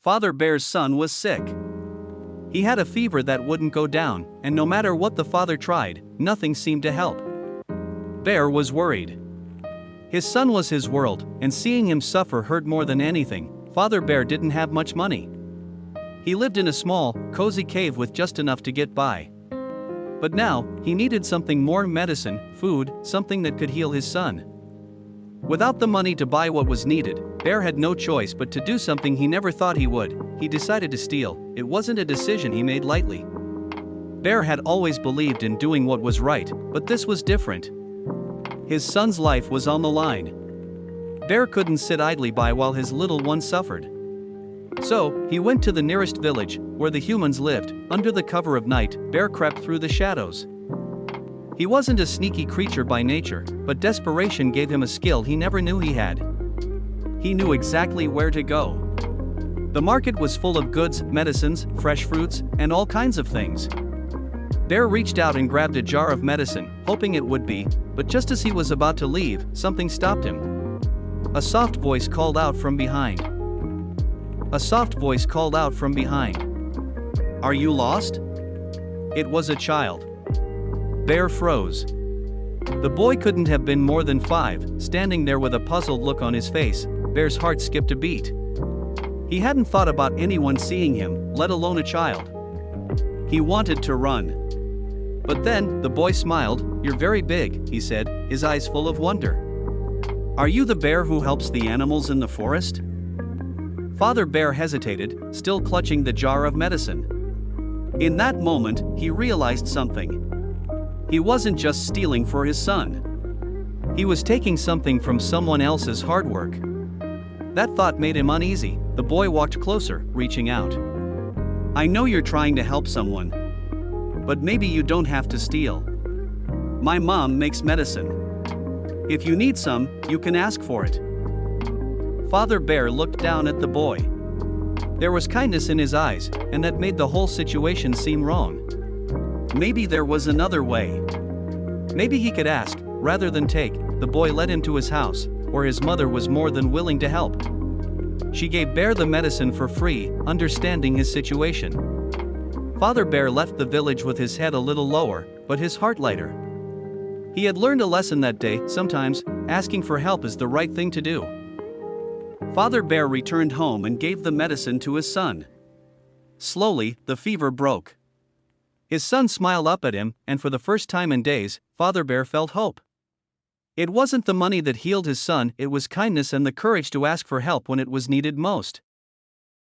Father Bear's son was sick. He had a fever that wouldn't go down, and no matter what the father tried, nothing seemed to help. Bear was worried. His son was his world, and seeing him suffer hurt more than anything. Father Bear didn't have much money. He lived in a small, cozy cave with just enough to get by. But now, he needed something more: medicine, food, something that could heal his son. Without the money to buy what was needed, Bear had no choice but to do something he never thought he would. He decided to steal. It wasn't a decision he made lightly. Bear had always believed in doing what was right, but this was different. His son's life was on the line. Bear couldn't sit idly by while his little one suffered. So, he went to the nearest village, where the humans lived. Under the cover of night, Bear crept through the shadows. He wasn't a sneaky creature by nature, but desperation gave him a skill he never knew he had. He knew exactly where to go. The market was full of goods, medicines, fresh fruits, and all kinds of things. Bear reached out and grabbed a jar of medicine, hoping it would be, but just as he was about to leave, something stopped him. A soft voice called out from behind. A soft voice called out from behind. "Are you lost?" It was a child. Bear froze. The boy couldn't have been more than 5, standing there with a puzzled look on his face. Bear's heart skipped a beat. He hadn't thought about anyone seeing him, let alone a child. He wanted to run. But then, the boy smiled. "You're very big," he said, his eyes full of wonder. "Are you the bear who helps the animals in the forest?" Father Bear hesitated, still clutching the jar of medicine. In that moment, he realized something. He wasn't just stealing for his son. He was taking something from someone else's hard work. That thought made him uneasy. The boy walked closer, reaching out. "I know you're trying to help someone. But maybe you don't have to steal. My mom makes medicine. If you need some, you can ask for it." Father Bear looked down at the boy. There was kindness in his eyes, and that made the whole situation seem wrong. Maybe there was another way. Maybe he could ask, rather than take. The boy led him to his house, where his mother was more than willing to help. She gave Bear the medicine for free, understanding his situation. Father Bear left the village with his head a little lower, but his heart lighter. He had learned a lesson that day: sometimes, asking for help is the right thing to do. Father Bear returned home and gave the medicine to his son. Slowly, the fever broke. His son smiled up at him, and for the first time in days, Father Bear felt hope. It wasn't the money that healed his son, it was kindness and the courage to ask for help when it was needed most.